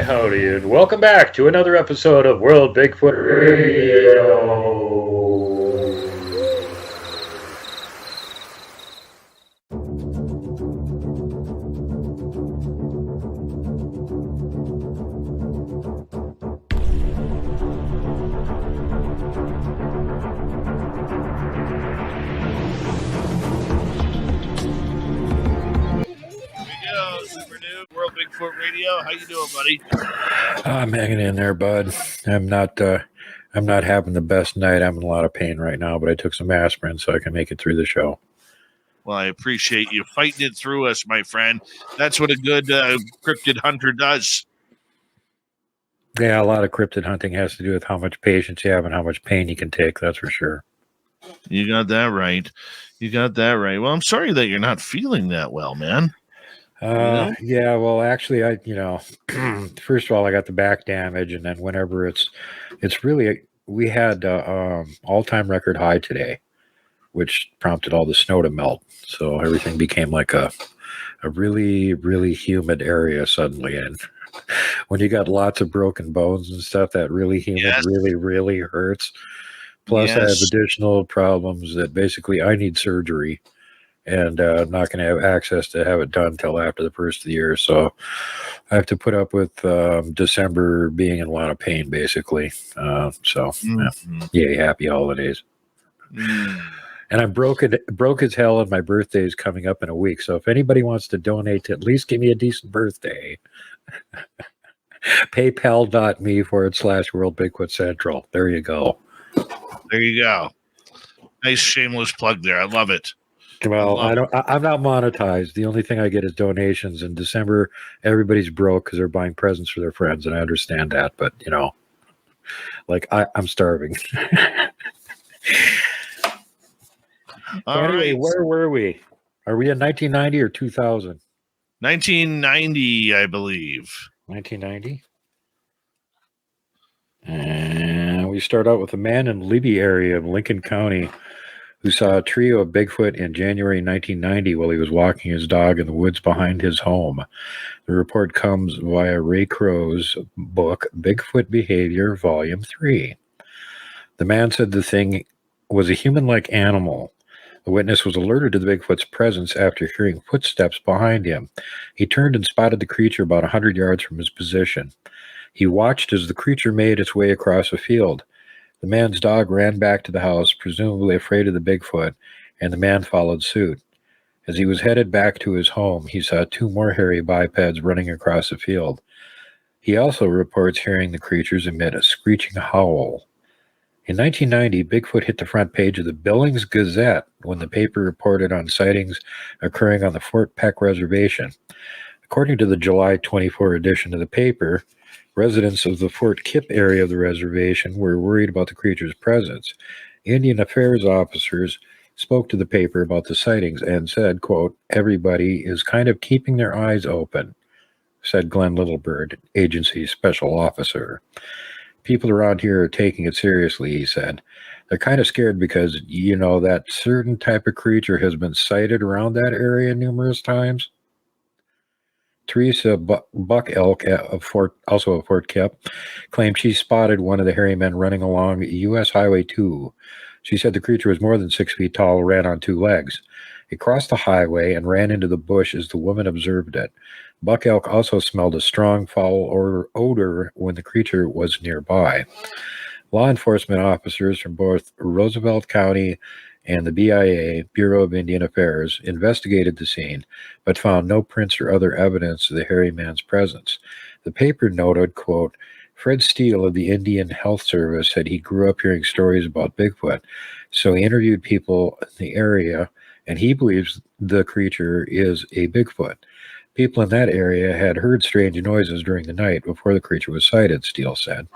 Howdy, and welcome back to another episode of World Bigfoot Radio. Bigfoot Radio. How you doing, buddy? I'm hanging in there, bud. I'm not having the best night. I'm in a lot of pain right now, but I took some aspirin so I can make it through the show. Well, I appreciate you fighting it through us, my friend. That's what a good cryptid hunter does. Yeah, a lot of cryptid hunting has to do with how much patience you have and how much pain you can take. That's for sure. You got that right. Well, I'm sorry that you're not feeling that well, man. Yeah, well, actually, first of all, I got the back damage, and then whenever it's really, we had all-time record high today, which prompted all the snow to melt. So everything became like a really, really humid area suddenly. And when you got lots of broken bones and stuff, that really humid really, really hurts. Plus, I have additional problems that basically I need surgery. And I'm not going to have access to have it done until after the first of the year. So I have to put up with December being in a lot of pain, basically. Yeah, happy holidays. And I'm broke as hell, and my birthday is coming up in a week. So if anybody wants to donate to at least give me a decent birthday, paypal.me/World Bigfoot Central. There you go. Nice shameless plug there. I love it. Well, I'm not monetized. The only thing I get is donations. In December, everybody's broke because they're buying presents for their friends, and I understand that. But I'm starving. Anyway, where were we? Are we in 1990 or 2000? 1990, I believe. 1990. And we start out with a man in Libby area of Lincoln County who saw a trio of Bigfoot in January 1990 while he was walking his dog in the woods behind his home. The report comes via Ray Crow's book, Bigfoot Behavior, Volume 3. The man said the thing was a human-like animal. The witness was alerted to the Bigfoot's presence after hearing footsteps behind him. He turned and spotted the creature about 100 yards from his position. He watched as the creature made its way across a field. The man's dog ran back to the house, presumably afraid of the Bigfoot, and the man followed suit. As he was headed back to his home, he saw two more hairy bipeds running across the field. He also reports hearing the creatures emit a screeching howl. In 1990, Bigfoot hit the front page of the Billings Gazette when the paper reported on sightings occurring on the Fort Peck Reservation. According to the July 24 edition of the paper, residents of the Fort Kipp area of the reservation were worried about the creature's presence. Indian Affairs officers spoke to the paper about the sightings and said, quote, "Everybody is kind of keeping their eyes open," said Glenn Littlebird, agency special officer. "People around here are taking it seriously," he said. "They're kind of scared because, that certain type of creature has been sighted around that area numerous times." Teresa Buck Elk, also of Fort Kip, claimed she spotted one of the hairy men running along U.S. Highway 2. She said the creature was more than 6 feet tall and ran on 2 legs. It crossed the highway and ran into the bush as the woman observed it. Buck Elk also smelled a strong foul odor when the creature was nearby. Law enforcement officers from both Roosevelt County and the BIA, Bureau of Indian Affairs, investigated the scene, but found no prints or other evidence of the hairy man's presence. The paper noted, quote, Fred Steele of the Indian Health Service said he grew up hearing stories about Bigfoot, so he interviewed people in the area, and he believes the creature is a Bigfoot. People in that area had heard strange noises during the night before the creature was sighted, Steele said.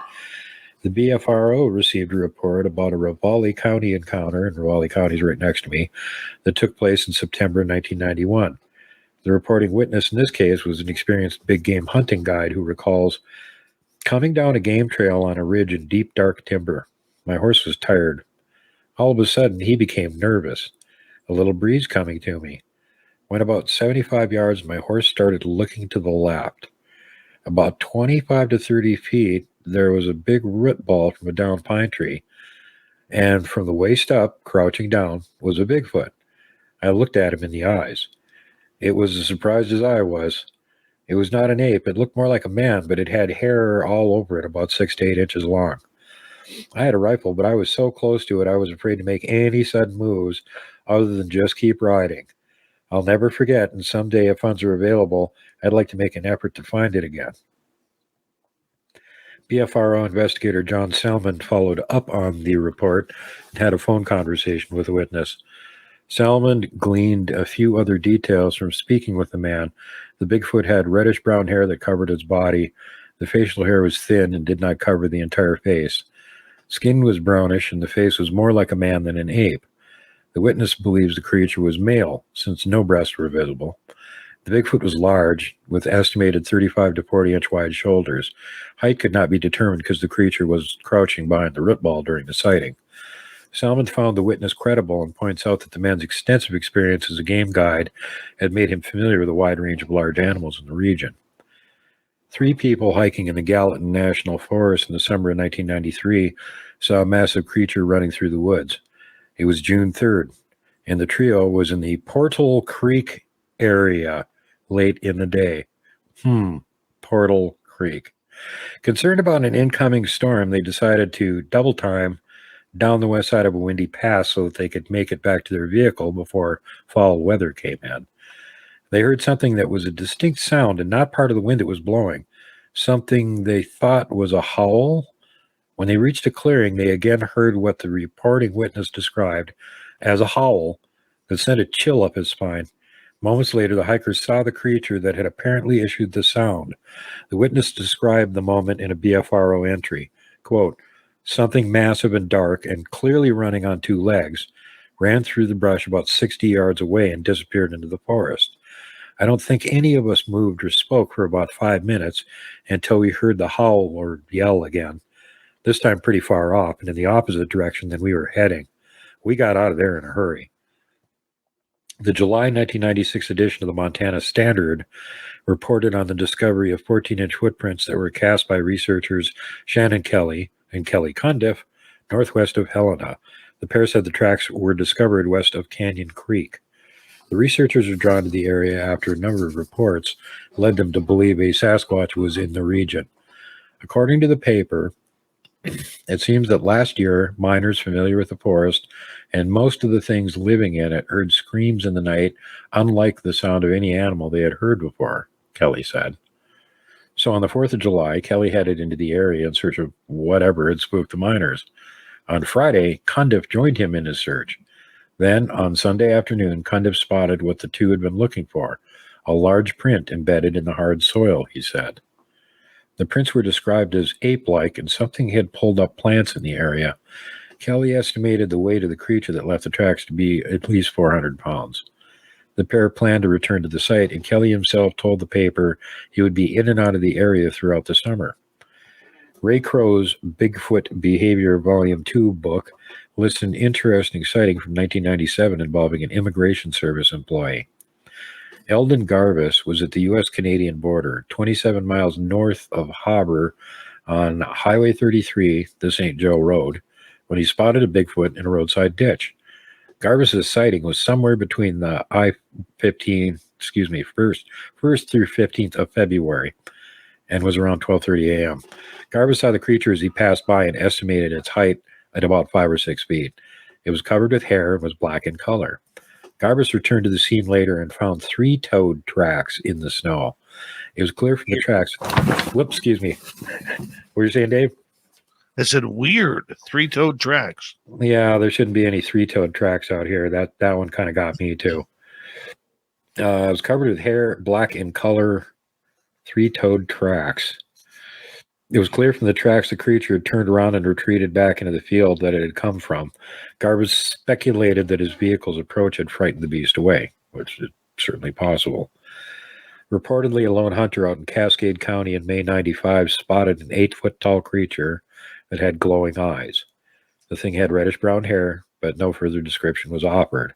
The BFRO received a report about a Ravalli County encounter, and Ravalli County is right next to me, that took place in September 1991. The reporting witness in this case was an experienced big game hunting guide who recalls coming down a game trail on a ridge in deep, dark timber. My horse was tired. All of a sudden, he became nervous. A little breeze coming to me. Went about 75 yards, my horse started looking to the left. About 25 to 30 feet, there was a big root ball from a downed pine tree, and from the waist up, crouching down, was a Bigfoot. I looked at him in the eyes. It was as surprised as I was. It was not an ape. It looked more like a man, but it had hair all over it, about 6 to 8 inches long. I had a rifle, but I was so close to it, I was afraid to make any sudden moves other than just keep riding. I'll never forget, and someday if funds are available, I'd like to make an effort to find it again. BFRO investigator John Salmon followed up on the report and had a phone conversation with a witness. Salmon gleaned a few other details from speaking with the man. The Bigfoot had reddish-brown hair that covered its body. The facial hair was thin and did not cover the entire face. Skin was brownish, and the face was more like a man than an ape. The witness believes the creature was male, since no breasts were visible. The Bigfoot was large, with estimated 35 to 40-inch wide shoulders. Height could not be determined because the creature was crouching behind the root ball during the sighting. Salmon found the witness credible and points out that the man's extensive experience as a game guide had made him familiar with a wide range of large animals in the region. 3 people hiking in the Gallatin National Forest in the summer of 1993 saw a massive creature running through the woods. It was June 3rd, and the trio was in the Portal Creek area late in the day. Portal Creek. Concerned about an incoming storm, they decided to double time down the west side of a windy pass so that they could make it back to their vehicle before fall weather came in. They heard something that was a distinct sound and not part of the wind that was blowing. Something they thought was a howl. When they reached a clearing, they again heard what the reporting witness described as a howl that sent a chill up his spine. Moments later, the hikers saw the creature that had apparently issued the sound. The witness described the moment in a BFRO entry. Quote, something massive and dark and clearly running on 2 legs ran through the brush about 60 yards away and disappeared into the forest. I don't think any of us moved or spoke for about 5 minutes until we heard the howl or yell again, this time pretty far off and in the opposite direction than we were heading. We got out of there in a hurry. The July 1996 edition of the Montana Standard reported on the discovery of 14-inch footprints that were cast by researchers Shannon Kelly and Kelly Cundiff northwest of Helena. The pair said the tracks were discovered west of Canyon Creek. The researchers were drawn to the area after a number of reports led them to believe a Sasquatch was in the region. According to the paper, it seems that last year, miners familiar with the forest and most of the things living in it heard screams in the night, unlike the sound of any animal they had heard before, Kelly said. So on the 4th of July, Kelly headed into the area in search of whatever had spooked the miners. On Friday, Cundiff joined him in his search. Then, on Sunday afternoon, Cundiff spotted what the two had been looking for, a large print embedded in the hard soil, he said. The prints were described as ape-like, and something had pulled up plants in the area. Kelly estimated the weight of the creature that left the tracks to be at least 400 pounds. The pair planned to return to the site, and Kelly himself told the paper he would be in and out of the area throughout the summer. Ray Crow's Bigfoot Behavior Volume 2 book lists an interesting sighting from 1997 involving an Immigration Service employee. Eldon Garvis was at the U.S.-Canadian border, 27 miles north of Harbor on Highway 33, the St. Joe Road, when he spotted a Bigfoot in a roadside ditch. Garvis's sighting was somewhere between the first through 15th of February, and was around 12:30 a.m. Garvis saw the creature as he passed by and estimated its height at about 5 or 6 feet. It was covered with hair and was black in color. Garvis returned to the scene later and found 3-toed tracks in the snow. It was clear from the tracks. Whoops, excuse me. What were you saying, Dave? I said weird 3-toed tracks. Yeah, there shouldn't be any 3-toed tracks out here. That one kind of got me too. It was covered with hair, black in color, 3-toed tracks. It was clear from the tracks the creature had turned around and retreated back into the field that it had come from. Garvis speculated that his vehicle's approach had frightened the beast away, which is certainly possible. Reportedly, a lone hunter out in Cascade County in May 95 spotted an 8-foot-tall creature that had glowing eyes. The thing had reddish-brown hair, but no further description was offered.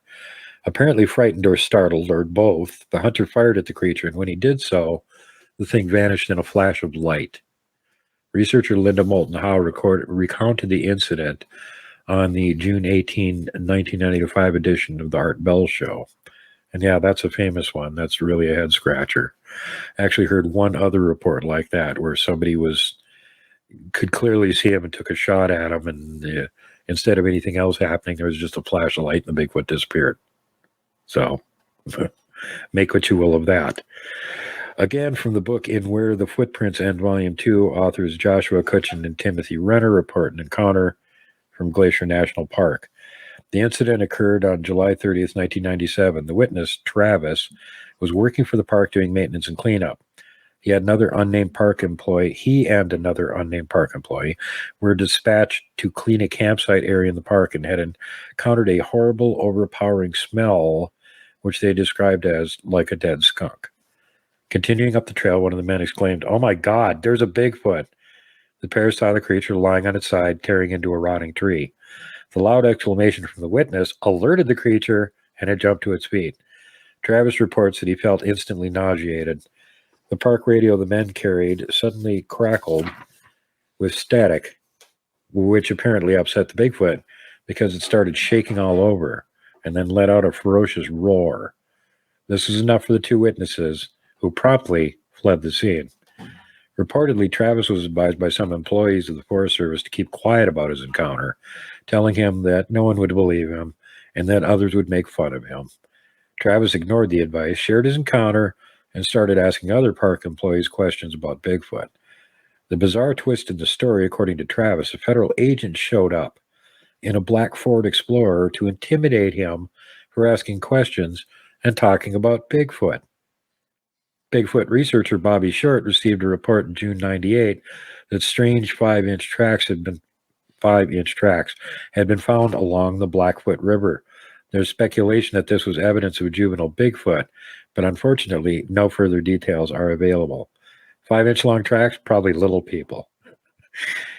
Apparently frightened or startled, or both, the hunter fired at the creature, and when he did so, the thing vanished in a flash of light. Researcher Linda Moulton Howe recounted the incident on the June 18, 1995 edition of the Art Bell Show. And yeah, that's a famous one. That's really a head-scratcher. I actually heard one other report like that where somebody could clearly see him and took a shot at him, and instead of anything else happening, there was just a flash of light and the Bigfoot disappeared. So, make what you will of that. Again, from the book In Where the Footprints End, Volume 2, authors Joshua Cutchin and Timothy Renner report an encounter from Glacier National Park. The incident occurred on July 30th, 1997. The witness, Travis, was working for the park doing maintenance and cleanup. He and another unnamed park employee were dispatched to clean a campsite area in the park and had encountered a horrible, overpowering smell, which they described as like a dead skunk. Continuing up the trail, one of the men exclaimed, "Oh my God, there's a Bigfoot." The pair saw the creature lying on its side, tearing into a rotting tree. The loud exclamation from the witness alerted the creature, and it jumped to its feet. Travis reports that he felt instantly nauseated. The park radio the men carried suddenly crackled with static, which apparently upset the Bigfoot because it started shaking all over and then let out a ferocious roar. This was enough for the two witnesses, who promptly fled the scene. Reportedly, Travis was advised by some employees of the Forest Service to keep quiet about his encounter, telling him that no one would believe him and that others would make fun of him. Travis ignored the advice, shared his encounter, and started asking other park employees questions about Bigfoot. The bizarre twist in the story, according to Travis, a federal agent showed up in a black Ford Explorer to intimidate him for asking questions and talking about Bigfoot. Bigfoot researcher Bobby Short received a report in June 98 that strange 5-inch tracks had been found along the Blackfoot River. There's speculation that this was evidence of a juvenile Bigfoot, but unfortunately, no further details are available. 5-inch long tracks, probably little people.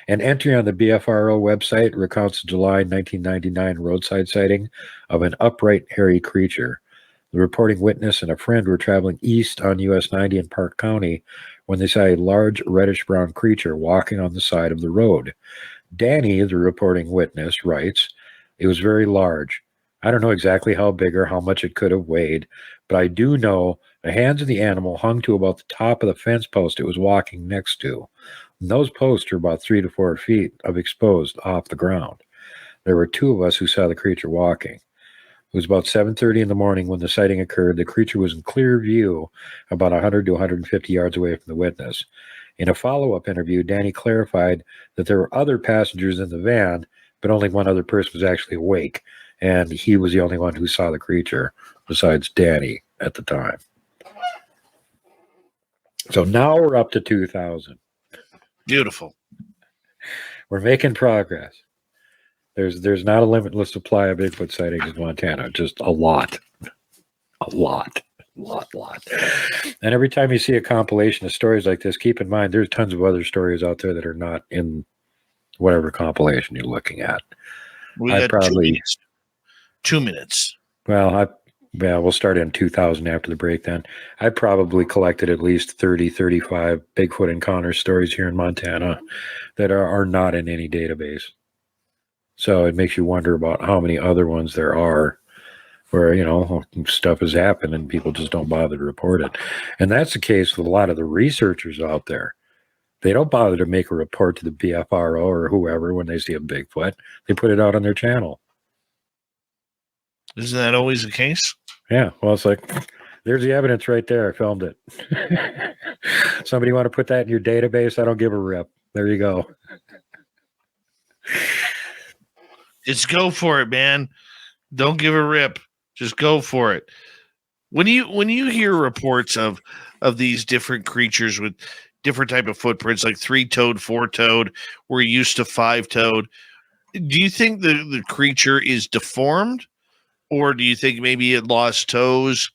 An entry on the BFRO website recounts a July 1999 roadside sighting of an upright, hairy creature. The reporting witness and a friend were traveling east on US 90 in Park County when they saw a large reddish-brown creature walking on the side of the road. Danny, the reporting witness, writes, "It was very large. I don't know exactly how big or how much it could have weighed, but I do know the hands of the animal hung to about the top of the fence post it was walking next to. And those posts are about 3 to 4 feet of exposed off the ground. There were 2 of us who saw the creature walking. It was about 7:30 in the morning when the sighting occurred. The creature was in clear view about 100 to 150 yards away from the witness. In a follow-up interview, Danny clarified that there were other passengers in the van, but only one other person was actually awake, and he was the only one who saw the creature, besides Danny at the time." So now we're up to 2,000. Beautiful. We're making progress. There's not a limitless supply of Bigfoot sightings in Montana, just a lot. A lot. And every time you see a compilation of stories like this, keep in mind there's tons of other stories out there that are not in whatever compilation you're looking at. We got probably 2 minutes. Well, Yeah, we'll start in 2000 after the break then. I probably collected at least 30, 35 Bigfoot encounter stories here in Montana that are not in any database. So it makes you wonder about how many other ones there are where, stuff has happened and people just don't bother to report it. And that's the case with a lot of the researchers out there. They don't bother to make a report to the BFRO or whoever when they see a Bigfoot. They put it out on their channel. Isn't that always the case? Yeah, well, it's like, there's the evidence right there. I filmed it. Somebody want to put that in your database? I don't give a rip. There you go. Just go for it, man. Don't give a rip. Just go for it. When you hear reports of these different creatures with different type of footprints, like 3-toed, 4-toed, we're used to 5-toed, do you think the creature is deformed? Or do you think maybe it lost toes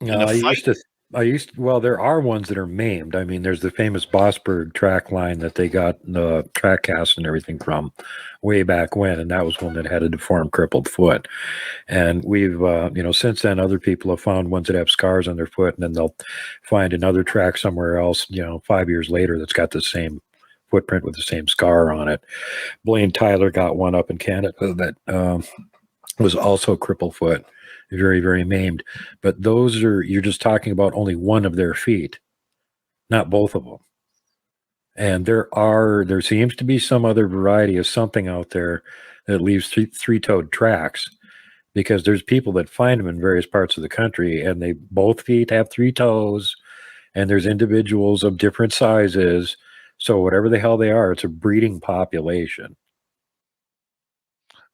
in a fight? Well, there are ones that are maimed. I mean, there's the famous Bossberg track line that they got the track cast and everything from way back when, and that was one that had a deformed, crippled foot. And we've, since then, other people have found ones that have scars on their foot, and then they'll find another track somewhere else, 5 years later that's got the same footprint with the same scar on it. Blaine Tyler got one up in Canada that was also crippled foot, very, very maimed. But you're just talking about only one of their feet, not both of them. And there seems to be some other variety of something out there that leaves three-toed tracks, because there's people that find them in various parts of the country and they both feet have 3 toes, and there's individuals of different sizes. So whatever the hell they are, it's a breeding population.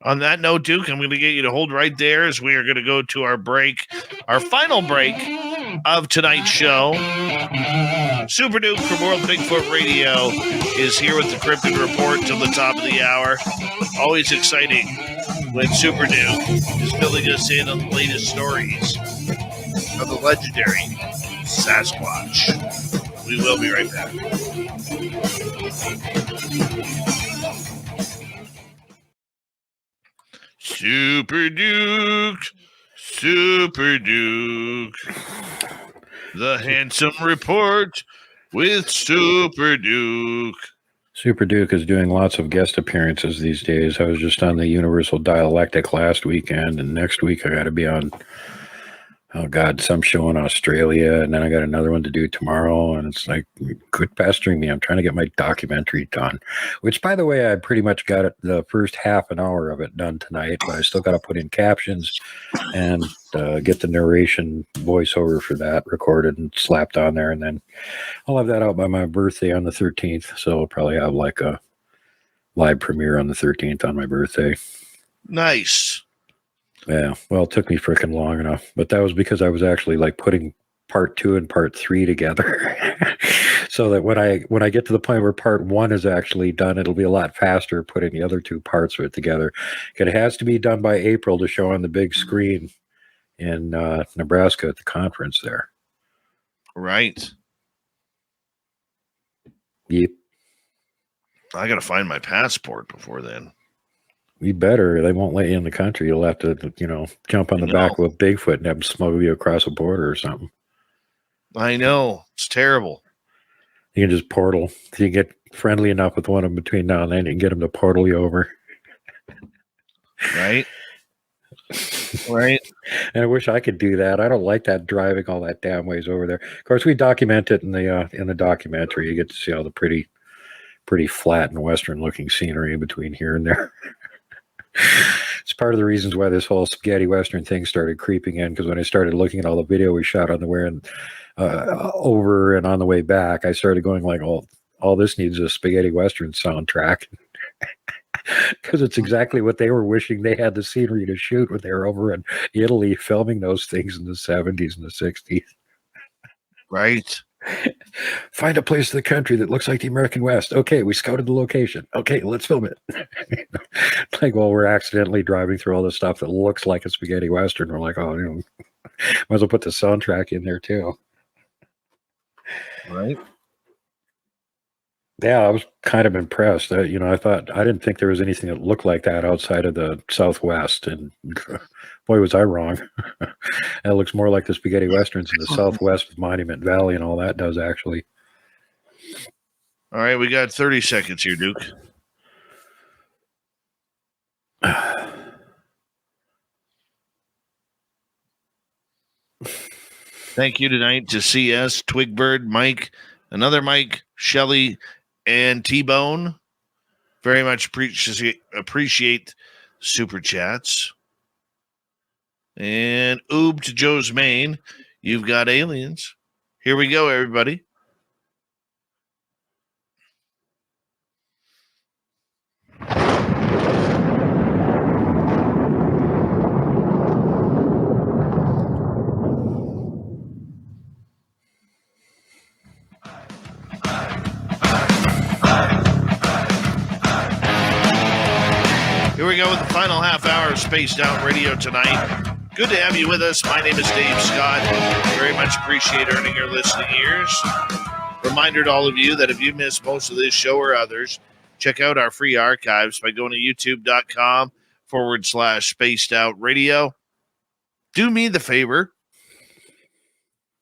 On that note, Duke, I'm going to get you to hold right there as we are going to go to our break, our final break of tonight's show. Super Duke from World Bigfoot Radio is here with the Cryptid Report till the top of the hour. Always exciting when Super Duke is filling us in on the latest stories of the legendary Sasquatch. We will be right back. Super Duke, the handsome report with Super Duke. Super Duke is doing lots of guest appearances these days. I was just on the Universal Dialectic last weekend, and next week I got to be on, some show in Australia, and then I got another one to do tomorrow, and it's like, quit pestering me. I'm trying to get my documentary done, which, by the way, I pretty much got it, the first half an hour of it done tonight, but I still got to put in captions and get the narration voiceover for that recorded and slapped on there, and then I'll have that out by my birthday on the 13th, so I'll probably have like a live premiere on the 13th on my birthday. Nice. Yeah, well, it took me freaking long enough, but that was because I was actually like putting part 2 and part 3 together, so that when I get to the point where part 1 is actually done, it'll be a lot faster putting the other 2 parts of it together. It has to be done by April to show on the big screen in Nebraska at the conference there. Right. Yep. I got to find my passport before then. You better. They won't let you in the country. You'll have to, jump on the back of a Bigfoot and have them smuggle you across a border or something. I know. It's terrible. You can just portal. If you get friendly enough with one of them between now and then, you can get them to portal you over. Right? Right. And I wish I could do that. I don't like that, driving all that damn ways over there. Of course, we document it in the documentary. You get to see all the pretty flat and western looking scenery in between here and there. It's part of the reasons why this whole spaghetti western thing started creeping in, because when I started looking at all the video we shot on the way and over and on the way back, I started going like, all this needs a spaghetti western soundtrack, because it's exactly what they were wishing they had the scenery to shoot when they were over in Italy filming those things in the 70s and the 60s. Right. Find a place in the country that looks like the American West. Okay, we scouted the location. Okay, let's film it. Like, well, we're accidentally driving through all this stuff that looks like a spaghetti western. We're like, might as well put the soundtrack in there too. Right. Yeah, I was kind of impressed. I didn't think there was anything that looked like that outside of the Southwest, and boy, was I wrong. It looks more like the spaghetti westerns in the Southwest with Monument Valley and all that does actually. All right, we got 30 seconds here, Duke. Thank you tonight to CS, Twigbird, Mike, another Mike, Shelly, and T-Bone. Very much appreciate super chats. And oob to Joe's Main. You've got aliens. Here we go, everybody. Here we go with the final half hour of Spaced Out Radio tonight. Good to have you with us. My name is Dave Scott. Very much appreciate earning your listening ears. Reminder to all of you that if you missed most of this show or others, check out our free archives by going to youtube.com/Spaced Out Radio. Do me the favor,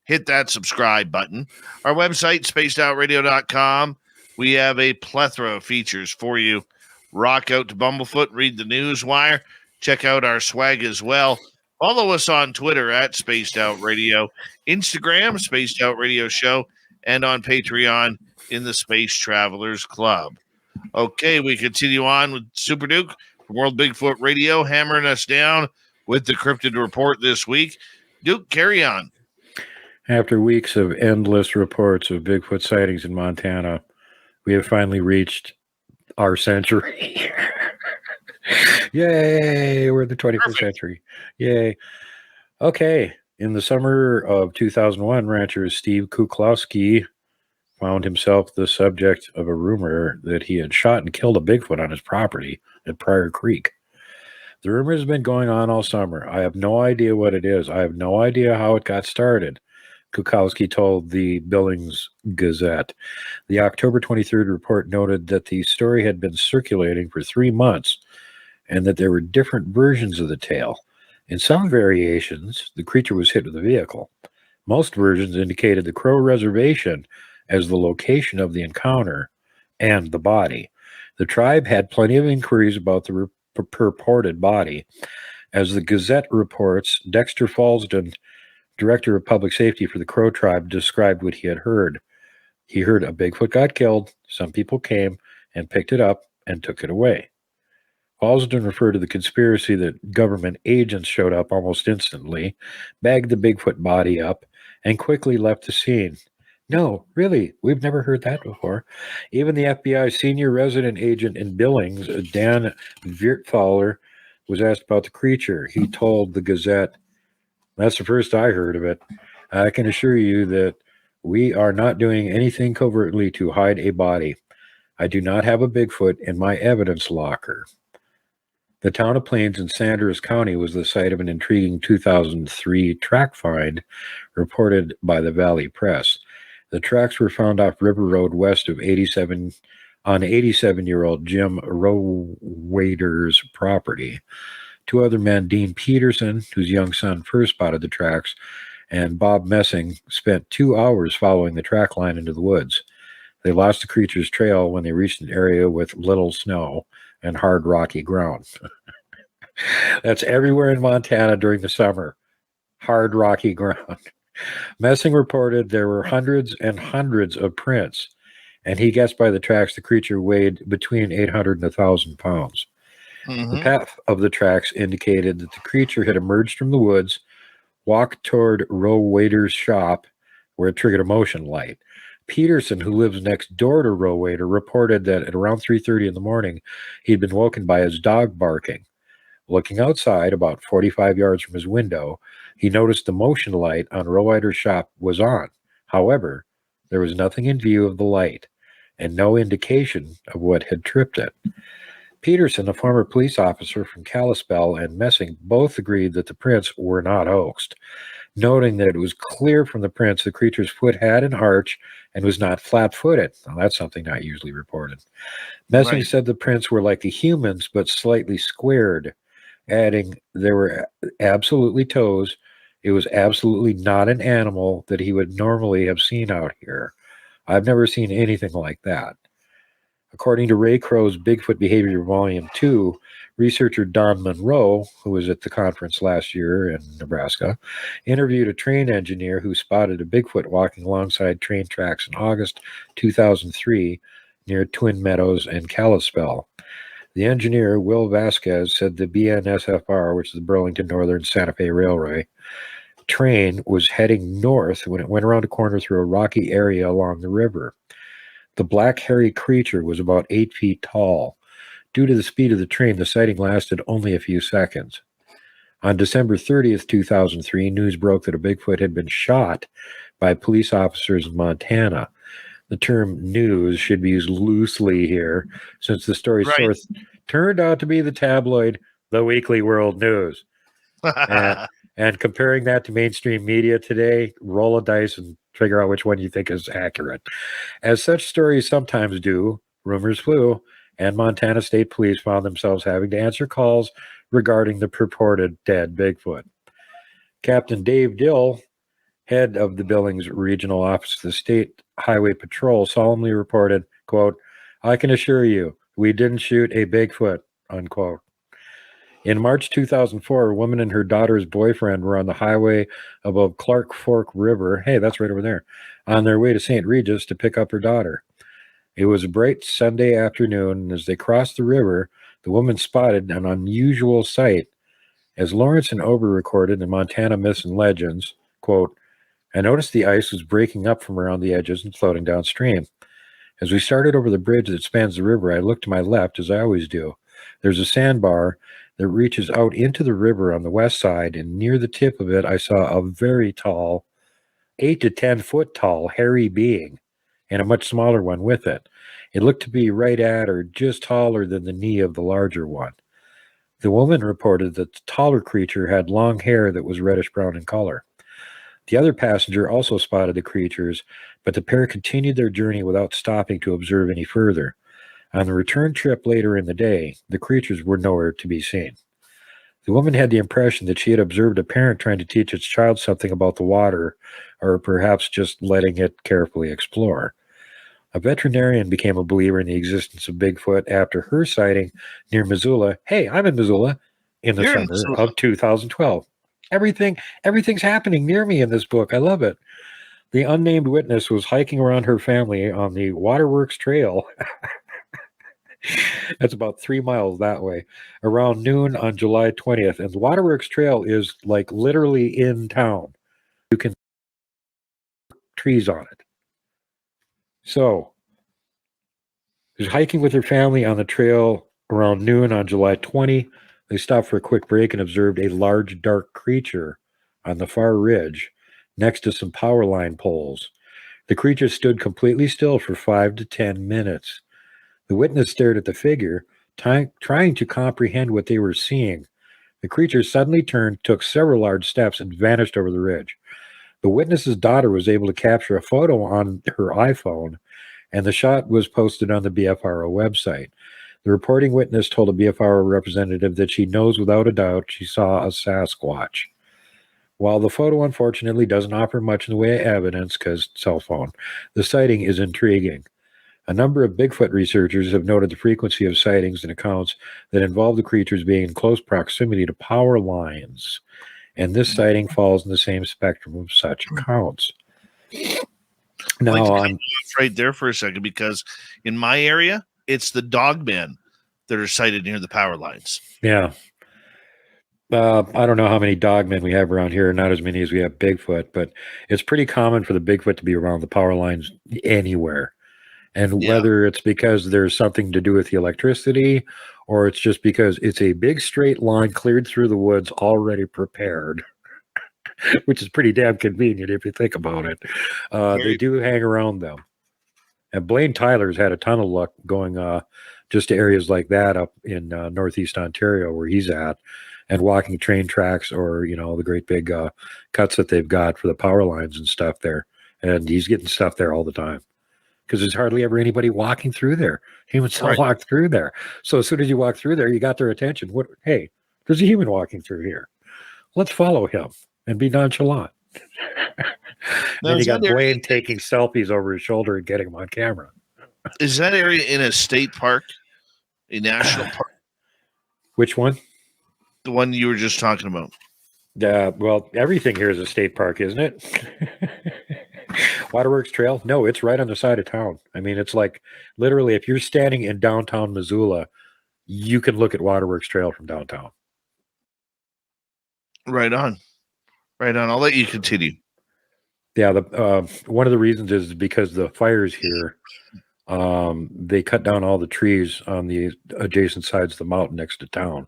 hit that subscribe button. Our website, spacedoutradio.com. We have a plethora of features for you. Rock out to Bumblefoot, read the Newswire, check out our swag as well. Follow us on Twitter at Spaced Out Radio, Instagram, Spaced Out Radio Show, and on Patreon in the Space Travelers Club. Okay, we continue on with Super Duke from World Bigfoot Radio, hammering us down with the cryptid report this week. Duke, carry on. After weeks of endless reports of Bigfoot sightings in Montana, we have finally reached our century. Yay! We're in the 21st century. Yay. Okay. In the summer of 2001, rancher Steve Kuklowski found himself the subject of a rumor that he had shot and killed a Bigfoot on his property at Pryor Creek. The rumor has been going on all summer. I have no idea what it is. I have no idea how it got started, Kuklowski told the Billings Gazette. The October 23rd report noted that the story had been circulating for 3 months and that there were different versions of the tale. In some variations, the creature was hit with a vehicle. Most versions indicated the Crow Reservation as the location of the encounter and the body. The tribe had plenty of inquiries about the purported body. As the Gazette reports, Dexter Falsden, director of public safety for the Crow tribe, described what he had heard. He heard a Bigfoot got killed. Some people came and picked it up and took it away. Falsden referred to the conspiracy that government agents showed up almost instantly, bagged the Bigfoot body up, and quickly left the scene. No, really, we've never heard that before. Even the FBI senior resident agent in Billings, Dan Vierthaler, was asked about the creature. He told the Gazette, "That's the first I heard of it. I can assure you that we are not doing anything covertly to hide a body. I do not have a Bigfoot in my evidence locker." The town of Plains in Sanders County was the site of an intriguing 2003 track find reported by the Valley Press. The tracks were found off River Road west of 87-year-old Jim Rowader's property. Two other men, Dean Peterson, whose young son first spotted the tracks, and Bob Messing, spent 2 hours following the track line into the woods. They lost the creature's trail when they reached an area with little snow and hard rocky ground. That's everywhere in Montana during the summer. Hard rocky ground. Messing reported there were hundreds and hundreds of prints, and he guessed by the tracks the creature weighed between 800 and 1,000 pounds. The path of the tracks indicated that the creature had emerged from the woods, walked toward Rowader's shop, where it triggered a motion light. Peterson, who lives next door to Rowader, reported that at around 3:30 in the morning, he'd been woken by his dog barking. Looking outside, about 45 yards from his window, he noticed the motion light on Rowader's shop was on. However, there was nothing in view of the light and no indication of what had tripped it. Peterson, a former police officer from Kalispell, and Messing both agreed that the prints were not hoaxed. noting that it was clear from the prints the creature's foot had an arch and was not flat-footed. Now, that's something not usually reported. Messing Right. said the prints were like the humans, but slightly squared, adding there were absolutely toes. It was absolutely not an animal that he would normally have seen out here. I've never seen anything like that. According to Ray Crow's Bigfoot Behavior Volume 2, researcher Don Monroe, who was at the conference last year in Nebraska, interviewed a train engineer who spotted a Bigfoot walking alongside train tracks in August 2003 near Twin Meadows and Kalispell. The engineer, Will Vasquez, said the BNSFR, which is the Burlington Northern Santa Fe Railway, train was heading north when it went around a corner through a rocky area along the river. The black hairy creature was about 8 feet tall. Due to the speed of the train, the sighting lasted only a few seconds. On December 30th, 2003, news broke that a Bigfoot had been shot by police officers in Montana. The term news should be used loosely here, since the story's Right. source turned out to be the tabloid The Weekly World News. And comparing that to mainstream media today, roll a dice and figure out which one you think is accurate. As such stories sometimes do, rumors flew, and Montana State Police found themselves having to answer calls regarding the purported dead Bigfoot. Captain Dave Dill, head of the Billings Regional Office of the State Highway Patrol, solemnly reported, quote, "I can assure you, we didn't shoot a Bigfoot," unquote. In March 2004, a woman and her daughter's boyfriend were on the highway above Clark Fork River. Hey, that's right over there. On their way to St. Regis to pick up her daughter. It was a bright Sunday afternoon, and as they crossed the river, the woman spotted an unusual sight. As Lawrence and Ober recorded in Montana Myths and Legends, quote, "I noticed the ice was breaking up from around the edges and floating downstream. As we started over the bridge that spans the river, I looked to my left, as I always do. There's a sandbar that reaches out into the river on the west side, and near the tip of it, I saw a very tall, 8 to 10 foot tall, hairy being, and a much smaller one with it. It looked to be right at or just taller than the knee of the larger one. The woman reported that the taller creature had long hair that was reddish brown in color. The other passenger also spotted the creatures, but the pair continued their journey without stopping to observe any further. On the return trip later in the day, the creatures were nowhere to be seen. The woman had the impression that she had observed a parent trying to teach its child something about the water, or perhaps just letting it carefully explore. A veterinarian became a believer in the existence of Bigfoot after her sighting near Missoula. Hey, I'm in Missoula in the You're in summer Missoula. of 2012. Everything's happening near me in this book. I love it. The unnamed witness was hiking around her family on the Waterworks Trail. That's about 3 miles that way, around noon on July 20th. And the Waterworks Trail is like literally in town. You can see trees on it. So, she's hiking with her family on the trail around noon on July 20. They stopped for a quick break and observed a large, dark creature on the far ridge next to some power line poles. The creature stood completely still for 5 to 10 minutes. The witness stared at the figure, trying to comprehend what they were seeing. The creature suddenly turned, took several large steps, and vanished over the ridge. The witness's daughter was able to capture a photo on her iPhone, and the shot was posted on the BFRO website. The reporting witness told a BFRO representative that she knows without a doubt she saw a Sasquatch. While the photo unfortunately doesn't offer much in the way of evidence because cell phone, the sighting is intriguing. A number of Bigfoot researchers have noted the frequency of sightings and accounts that involve the creatures being in close proximity to power lines, and this sighting falls in the same spectrum of such accounts. I'd like to Now, cut you off right there for a second, because in my area, it's the dogmen that are sighted near the power lines. yeah, I don't know how many dogmen we have around here, not as many as we have Bigfoot, but it's pretty common for the Bigfoot to be around the power lines anywhere. And Yeah. whether it's because there's something to do with the electricity, or it's just because it's a big straight line cleared through the woods already prepared, which is pretty damn convenient if you think about it. They do hang around them. And Blaine Tyler's had a ton of luck going just to areas like that up in northeast Ontario where he's at. and walking train tracks, or the great big cuts that they've got for the power lines and stuff there. And he's getting stuff there all the time because there's hardly ever anybody walking through there. Humans don't Right. walk through there. So as soon as you walk through there, you got their attention. Hey, there's a human walking through here. Let's follow him and be nonchalant. Now, Then you is got that area- Blaine taking selfies over his shoulder and getting them on camera. Is that area in a state park, a national park, Which one? the one you were just talking about? Well, everything here is a state park, isn't it? Waterworks Trail? No, it's right on the side of town. I mean, it's like literally if you're standing in downtown Missoula, you can look at Waterworks Trail from downtown. Right on. Right on. I'll let you continue. Yeah, one of the reasons is because the fires here, they cut down all the trees on the adjacent sides of the mountain next to town.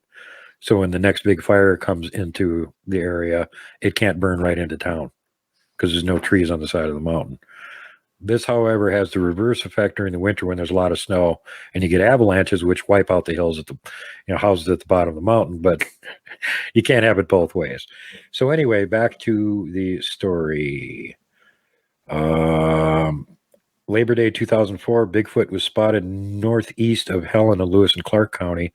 So when the next big fire comes into the area, it can't burn right into town because there's no trees on the side of the mountain. This, however, has the reverse effect during the winter when there's a lot of snow and you get avalanches, which wipe out the hills at the houses at the bottom of the mountain. But you can't have it both ways. So anyway, back to the story. Labor Day 2004, Bigfoot was spotted northeast of Helena, Lewis, and Clark County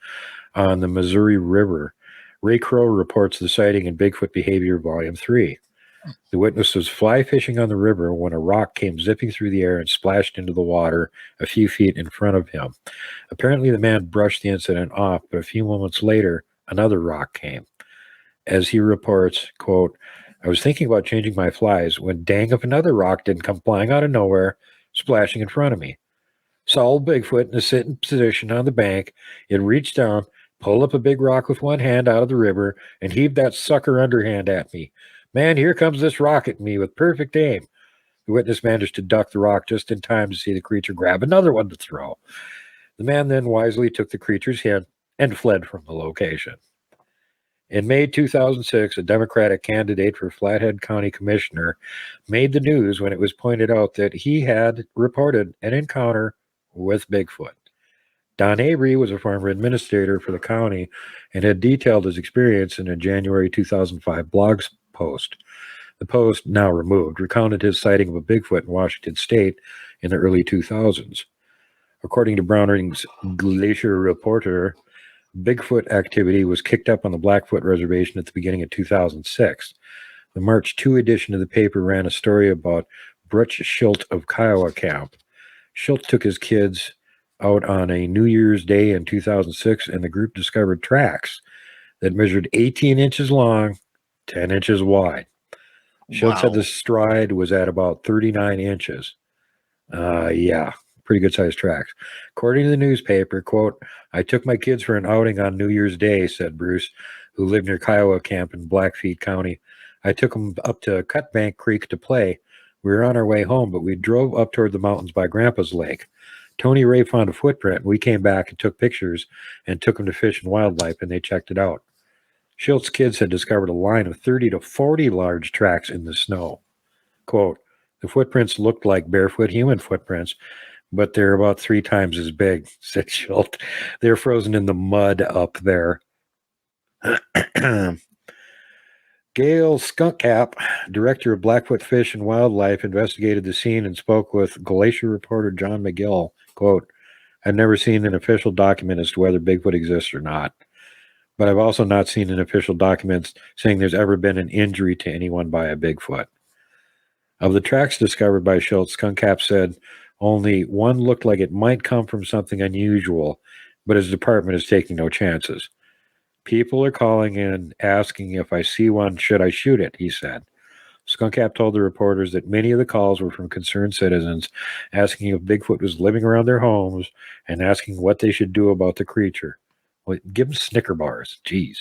on the Missouri River. Ray Crow reports the sighting in Bigfoot Behavior Volume 3. The witness was fly fishing on the river when a rock came zipping through the air and splashed into the water a few feet in front of him. Apparently, the man brushed the incident off, but a few moments later, another rock came. As he reports, quote, I was thinking about changing my flies when dang if another rock didn't come flying out of nowhere, splashing in front of me. Saw old Bigfoot in a sitting position on the bank. It reached down, pulled up a big rock with one hand out of the river, and heaved that sucker underhand at me. Man, here comes this rock at me with perfect aim. The witness managed to duck the rock just in time to see the creature grab another one to throw. The man then wisely took the creature's hint and fled from the location. In May 2006, a Democratic candidate for Flathead County Commissioner made the news when it was pointed out that he had reported an encounter with Bigfoot. Don Avery was a former administrator for the county and had detailed his experience in a January 2005 blog post. The post, now removed, recounted his sighting of a Bigfoot in Washington state in the early 2000s. According to Browning's Glacier Reporter, Bigfoot activity was kicked up on the Blackfoot Reservation at the beginning of 2006. The March 2 edition of the paper ran a story about Butch Schilt of Kiowa Camp. Schilt took his kids out on a New Year's Day in 2006, and the group discovered tracks that measured 18 inches long, 10 inches wide. Schilt said the stride was at about 39 inches. Yeah, pretty good sized tracks. According to the newspaper, quote, I took my kids for an outing on New Year's Day, said Bruce, who lived near Kiowa Camp in Blackfeet County. I took them up to Cutbank Creek to play. We were on our way home, but we drove up toward the mountains by Grandpa's Lake. Tony Ray found a footprint, and we came back and took pictures and took them to Fish and Wildlife, and they checked it out. Schilt's kids had discovered a line of 30 to 40 large tracks in the snow. Quote, the footprints looked like barefoot human footprints, but they're about 3 times as big, said Schilt. They're frozen in the mud up there. Gail Skunkcap, director of Blackfoot Fish and Wildlife, investigated the scene and spoke with Glacier reporter John McGill. Quote, I've never seen an official document as to whether Bigfoot exists or not, but I've also not seen an official document saying there's ever been an injury to anyone by a Bigfoot. Of the tracks discovered by Schultz, Skunkcap said only one looked like it might come from something unusual, but his department is taking no chances. People are calling in asking if I see one, should I shoot it, he said. Skunkcap told the reporters that many of the calls were from concerned citizens asking if Bigfoot was living around their homes and asking what they should do about the creature. Well, give them Snicker bars. Jeez.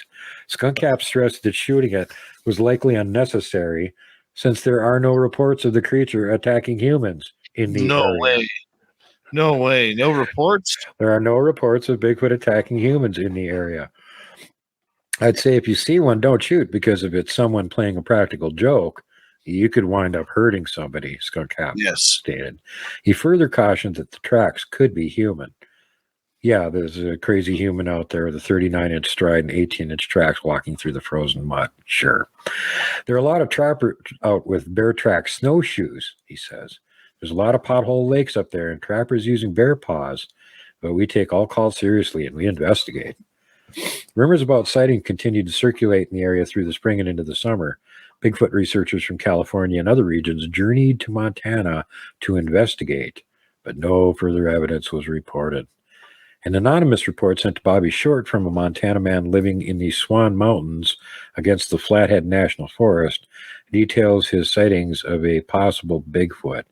Skunkcap stressed that shooting it was likely unnecessary since there are no reports of the creature attacking humans in the area. No way. No reports? There are no reports of Bigfoot attacking humans in the area. I'd say if you see one, don't shoot, because if it's someone playing a practical joke, you could wind up hurting somebody, Skunkcap stated. He further cautioned that the tracks could be human. Yeah, there's a crazy human out there with a 39-inch stride and 18-inch tracks walking through the frozen mud. Sure. There are a lot of trappers out with bear track snowshoes, he says. There's a lot of pothole lakes up there and trappers using bear paws, but we take all calls seriously and we investigate. Rumors about sightings continued to circulate in the area through the spring and into the summer. Bigfoot researchers from California and other regions journeyed to Montana to investigate, but no further evidence was reported. An anonymous report sent to Bobby Short from a Montana man living in the Swan Mountains against the Flathead National Forest details his sightings of a possible Bigfoot.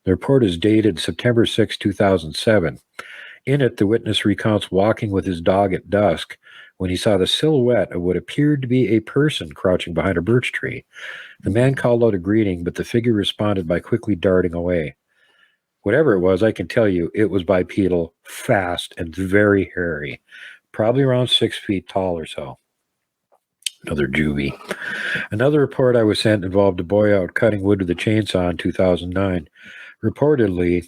The report is dated September 6, 2007. In it, the witness recounts walking with his dog at dusk when he saw the silhouette of what appeared to be a person crouching behind a birch tree. The man called out a greeting, but the figure responded by quickly darting away. Whatever it was, I can tell you it was bipedal, fast, and very hairy, probably around 6 feet tall or so. Another juvie. Another report I was sent involved a boy out cutting wood with a chainsaw in 2009. Reportedly,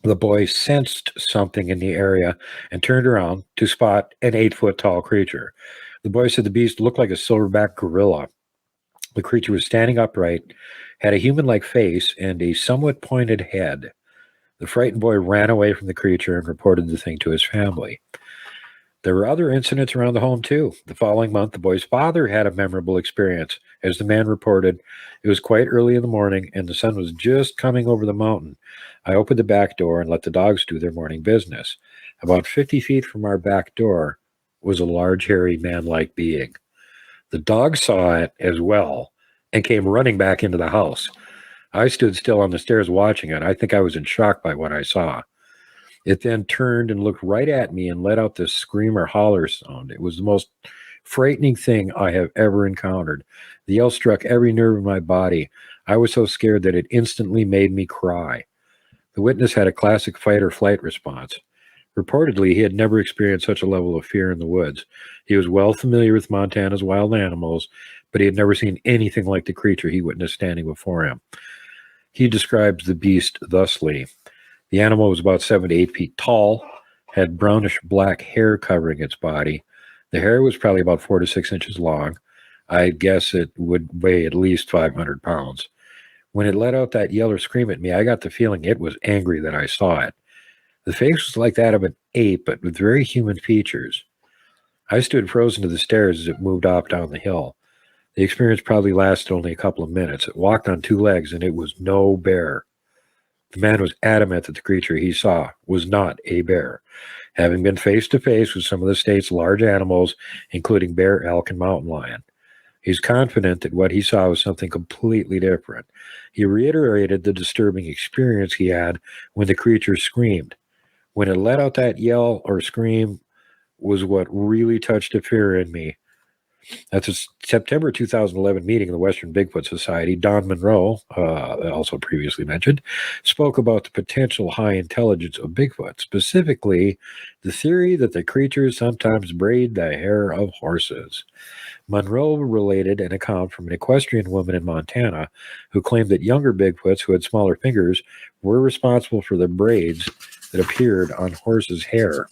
the boy sensed something in the area and turned around to spot an 8-foot tall creature. The boy said the beast looked like a silverback gorilla. The creature was standing upright, had a human-like face, and a somewhat pointed head. The frightened boy ran away from the creature and reported the thing to his family. There were other incidents around the home, too. The following month, the boy's father had a memorable experience. As the man reported, it was quite early in the morning, and the sun was just coming over the mountain. I opened the back door and let the dogs do their morning business. About 50 feet from our back door was a large, hairy, man-like being. The dog saw it as well and came running back into the house. I stood still on the stairs watching it. I think I was in shock by what I saw. It then turned and looked right at me and let out this scream or holler sound. It was the most frightening thing I have ever encountered. The yell struck every nerve in my body. I was so scared that it instantly made me cry. The witness had a classic fight or flight response. Reportedly, he had never experienced such a level of fear in the woods. He was well familiar with Montana's wild animals, but he had never seen anything like the creature he witnessed standing before him. He describes the beast thusly. The animal was about 7 to 8 feet tall, had brownish black hair covering its body. The hair was probably about 4 to 6 inches long. I'd guess it would weigh at least 500 pounds. When it let out that yell or scream at me, I got the feeling it was angry that I saw it. The face was like that of an ape, but with very human features. I stood frozen to the stairs as it moved off down the hill. The experience probably lasted only a couple of minutes. It walked on 2 legs, and it was no bear. The man was adamant that the creature he saw was not a bear, having been face to face with some of the state's large animals, including bear, elk, and mountain lion. He's confident that what he saw was something completely different. He reiterated the disturbing experience he had when the creature screamed. When it let out that yell or scream was what really touched a fear in me. At the September 2011 meeting of the Western Bigfoot Society, Don Monroe, also previously mentioned, spoke about the potential high intelligence of Bigfoot, specifically the theory that the creatures sometimes braid the hair of horses. Monroe related an account from an equestrian woman in Montana who claimed that younger Bigfoots who had smaller fingers were responsible for the braids that appeared on horses' hair.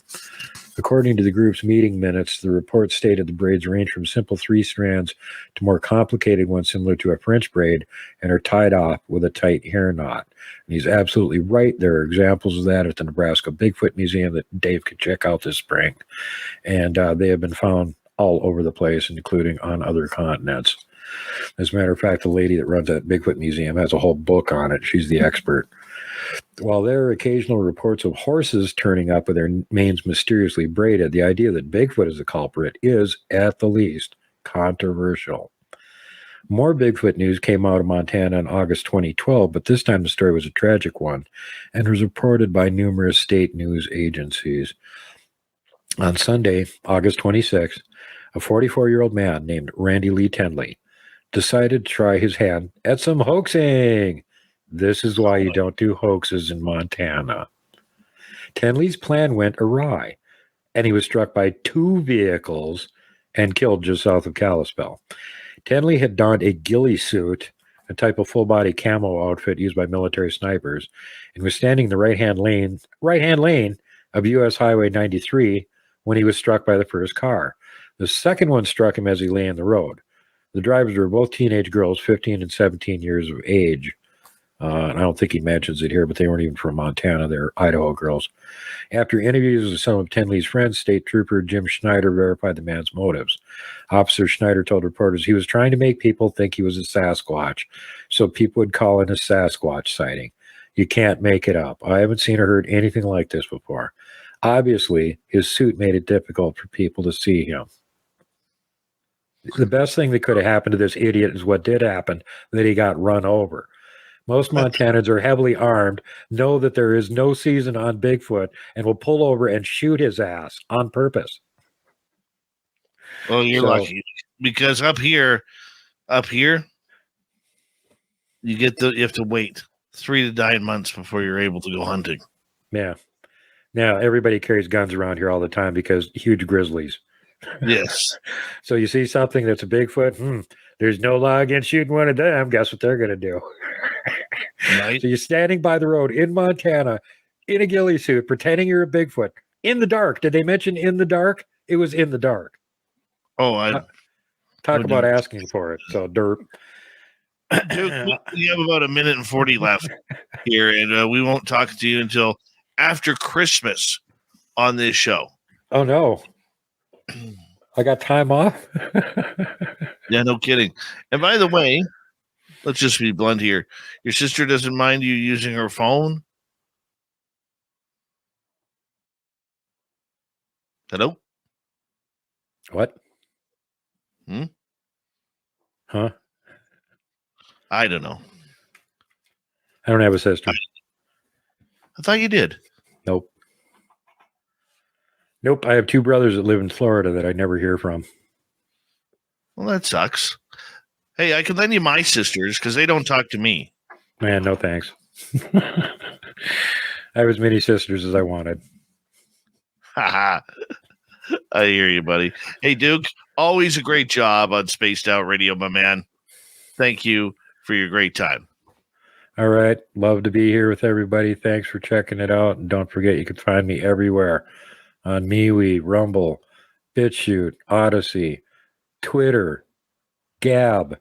According to the group's meeting minutes, the report stated the braids range from simple 3 strands to more complicated ones similar to a French braid and are tied off with a tight hair knot. And he's absolutely right. There are examples of that at the Nebraska Bigfoot Museum that Dave could check out this spring. And they have been found all over the place, including on other continents. As a matter of fact, the lady that runs that Bigfoot Museum has a whole book on it. She's the expert. While there are occasional reports of horses turning up with their manes mysteriously braided, the idea that Bigfoot is the culprit is, at the least, controversial. More Bigfoot news came out of Montana in August 2012, but this time the story was a tragic one and was reported by numerous state news agencies. On Sunday, August 26th, a 44-year-old man named Randy Lee Tenley decided to try his hand at some hoaxing. This is why you don't do hoaxes in Montana. Tenley's plan went awry, and he was struck by 2 vehicles and killed just south of Kalispell. Tenley had donned a ghillie suit, a type of full-body camo outfit used by military snipers, and was standing in the right-hand lane of U.S. Highway 93 when he was struck by the first car. The second one struck him as he lay in the road. The drivers were both teenage girls, 15 and 17 years of age. And I don't think he mentions it here, but they weren't even from Montana. They're Idaho girls. After interviews with some of Tenley's friends, State Trooper Jim Schneider verified the man's motives. Officer Schneider told reporters he was trying to make people think he was a Sasquatch, so people would call it a Sasquatch sighting. You can't make it up. I haven't seen or heard anything like this before. Obviously, his suit made it difficult for people to see him. The best thing that could have happened to this idiot is what did happen, that he got run over. Most Montanans are heavily armed, know that there is no season on Bigfoot, and will pull over and shoot his ass on purpose. Well, you're lucky, because up here, you have to wait 3 to 9 months before you're able to go hunting. Yeah. Now everybody carries guns around here all the time because huge grizzlies. Yes. So you see something that's a Bigfoot, there's no law against shooting one of them. Guess what they're going to do? Right. So you're standing by the road in Montana in a ghillie suit, pretending you're a Bigfoot in the dark. Did they mention in the dark? It was in the dark. Oh, talk about asking for it. So derp. Dude, we have about 1 minute and 40 left here, and we won't talk to you until after Christmas on this show. Oh no. I got time off. Yeah, no kidding. And by the way, let's just be blunt here. Your sister doesn't mind you using her phone? Hello? What? Huh? I don't know. I don't have a sister. I thought you did. Nope. I have 2 brothers that live in Florida that I never hear from. Well, that sucks. Hey, I could lend you my sisters because they don't talk to me. Man, no thanks. I have as many sisters as I wanted. I hear you, buddy. Hey, Duke, always a great job on Spaced Out Radio, my man. Thank you for your great time. All right. Love to be here with everybody. Thanks for checking it out. And don't forget, you can find me everywhere on MeWe, Rumble, BitChute, Odyssey, Twitter, Gab,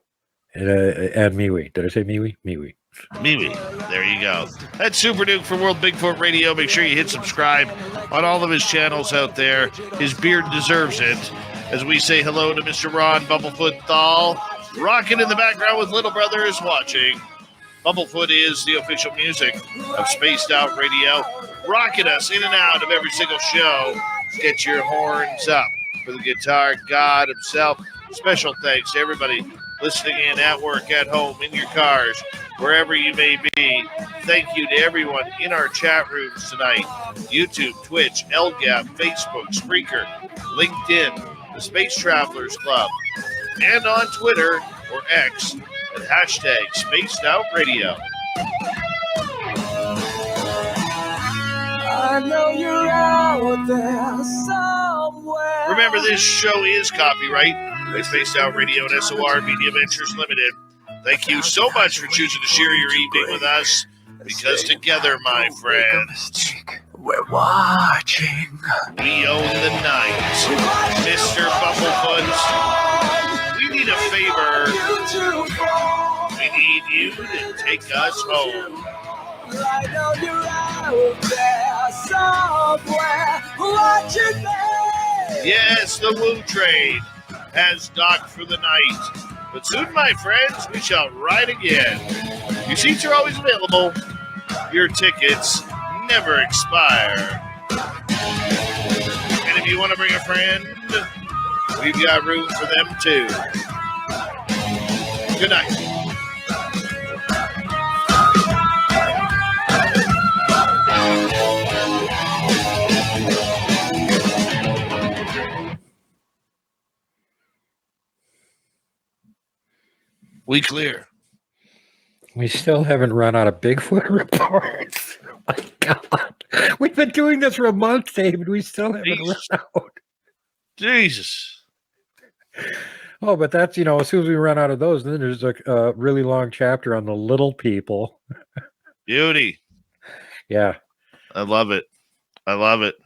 and MeWe. Did I say MeWe? MeWe. MeWe. There you go. That's Super Duke for World Bigfoot Radio. Make sure you hit subscribe on all of his channels out there. His beard deserves it. As we say hello to Mr. Ron Bumblefoot Thal, rocking in the background with Little Brother is watching. Bumblefoot is the official music of Spaced Out Radio, rocking us in and out of every single show. Get your horns up for the guitar god himself. Special thanks to everybody listening in at work, at home, in your cars, wherever you may be. Thank you to everyone in our chat rooms tonight. YouTube, Twitch, LGAP, Facebook, Spreaker, LinkedIn, the Space Travelers Club, and on Twitter or X at hashtag Spaced Out Radio. I know you're out there somewhere. Remember, this show is copyright by Spaced Out Radio and SOR Media Ventures Limited. Thank you so much for choosing to share your evening with us, because together, my friends, we're watching. we own the night. Mr. Bumblefoot, we need a favor. We need you to take us home. I know you're out there somewhere watching me. Yes, the Woo Train has docked for the night. But soon, my friends, we shall ride again. Your seats are always available. Your tickets never expire. And if you want to bring a friend, we've got room for them too. Good night. We clear. We still haven't run out of Bigfoot reports. Oh my God. We've been doing this for a month, David. We still haven't run out. Jesus. Oh, but that's, as soon as we run out of those, then there's a really long chapter on the little people. Beauty. Yeah. I love it. I love it.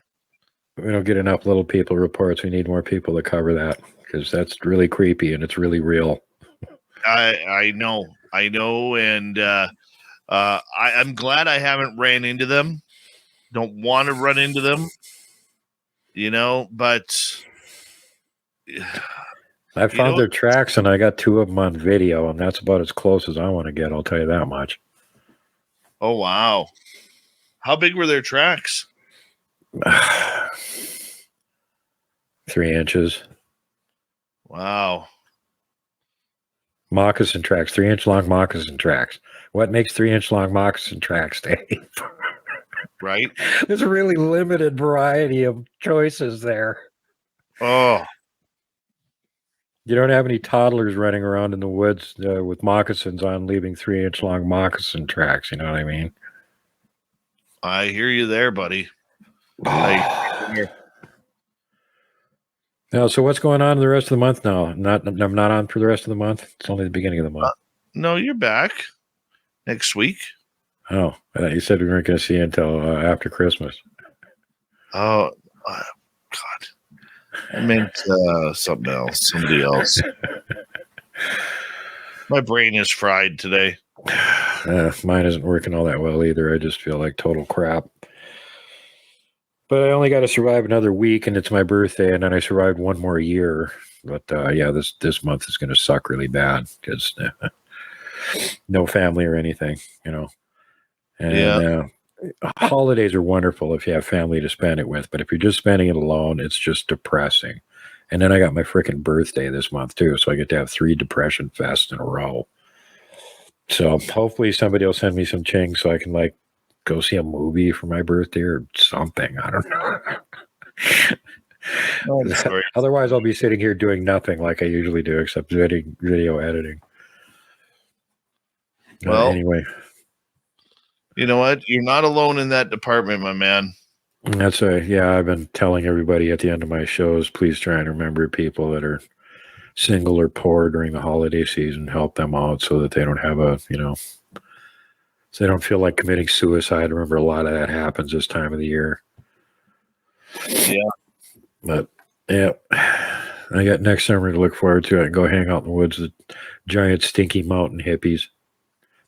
We don't get enough little people reports. We need more people to cover that because that's really creepy and it's really real. I know, and I'm glad I haven't ran into them. Don't want to run into them, but I found their tracks and I got 2 of them on video, and that's about as close as I want to get. I'll tell you that much. Oh, wow. How big were their tracks? 3 inches. Wow. Moccasin tracks, 3-inch long moccasin tracks. What makes 3-inch long moccasin tracks, Dave? Right. There's a really limited variety of choices there. Oh. You don't have any toddlers running around in the woods with moccasins on, leaving 3-inch long moccasin tracks. You know what I mean? I hear you there, buddy. Now, so what's going on in the rest of the month now? I'm not on for the rest of the month. It's only the beginning of the month. No, you're back next week. Oh, I thought you said we weren't going to see you until after Christmas. Oh, God. I meant something else, somebody else. My brain is fried today. Mine isn't working all that well either. I just feel like total crap. But I only got to survive another week, and it's my birthday, and then I survived 1 more year. But yeah, this month is going to suck really bad because no family or anything, And holidays are wonderful if you have family to spend it with, but if you're just spending it alone, it's just depressing. And then I got my freaking birthday this month too, so I get to have 3 depression fests in a row. So hopefully somebody will send me some ching so I can go see a movie for my birthday or something. I don't know. Oh, otherwise, I'll be sitting here doing nothing like I usually do, except video editing. Well, anyway. You know what? You're not alone in that department, my man. That's I've been telling everybody at the end of my shows, please try and remember people that are single or poor during the holiday season, help them out so that they don't have so they don't feel like committing suicide. Remember, a lot of that happens this time of the year. Yeah. But yeah, I got next summer to look forward to. I can go hang out in the woods with giant stinky mountain hippies,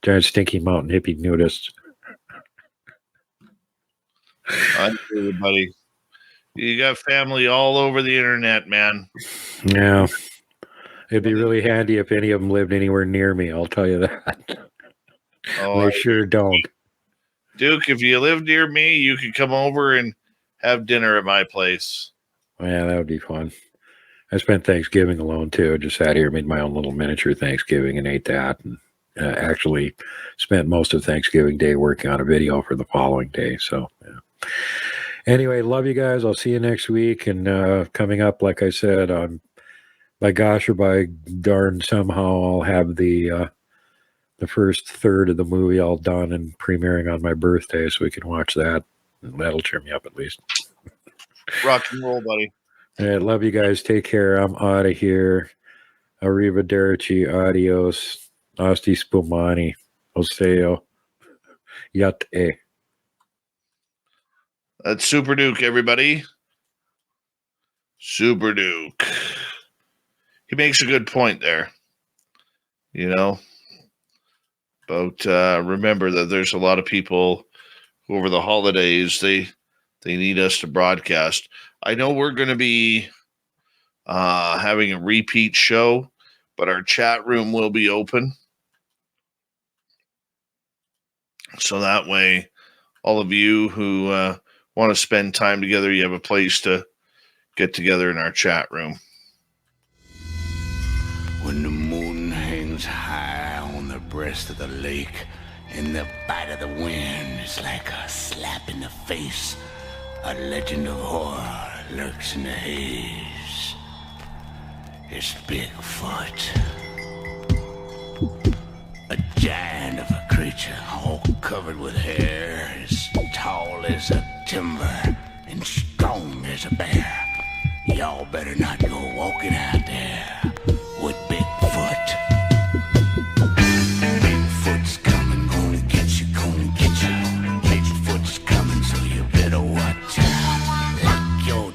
giant stinky mountain hippie nudists. I hear you, buddy. You got family all over the internet, man. Yeah. It'd be really handy if any of them lived anywhere near me. I'll tell you that. Oh, they sure don't. Duke, if you live near me, you could come over and have dinner at my place. Yeah, that would be fun. I spent Thanksgiving alone, too. Just sat here, made my own little miniature Thanksgiving and ate that. And actually spent most of Thanksgiving Day working on a video for the following day. So, yeah. Anyway, love you guys. I'll see you next week. And coming up, like I said, by gosh or by darn, somehow I'll have the first third of the movie all done and premiering on my birthday, so we can watch that. And that'll cheer me up at least. Rock and roll, buddy. All right, love you guys. Take care. I'm out of here. Arrivederci. Adios. Asti spumani. Oseo. Yate. That's Super Duke, everybody. Super Duke. He makes a good point there. But remember that there's a lot of people who over the holidays, they need us to broadcast. I know we're going to be having a repeat show, but our chat room will be open. So that way, all of you who want to spend time together, you have a place to get together in our chat room. When the moon hangs high on the breast of the lake, and the bite of the wind is like a slap in the face, a legend of horror lurks in the haze. It's Bigfoot. A giant of a creature, all covered with hair, as tall as a timber and strong as a bear. Y'all better not go walking out there with Bigfoot. Bigfoot's coming, gonna get you, gonna get you. Bigfoot's coming, so you better watch out. Lock your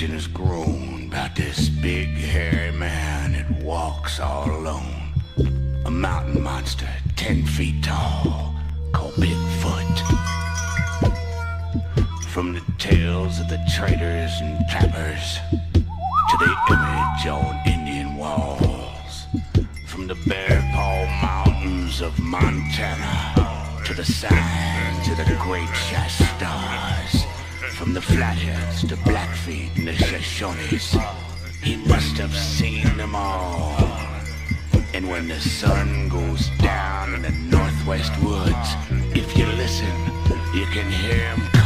legend has grown about this big hairy man that walks all alone. A mountain monster 10 feet tall called Bigfoot. From the tales of the traders and trappers to the image on Indian walls. From the Bear Paw Mountains of Montana to the signs of the Great Shastas. From the Flatheads to Blackfeet and the Shoshones, he must have seen them all. And when the sun goes down in the northwest woods, if you listen, you can hear him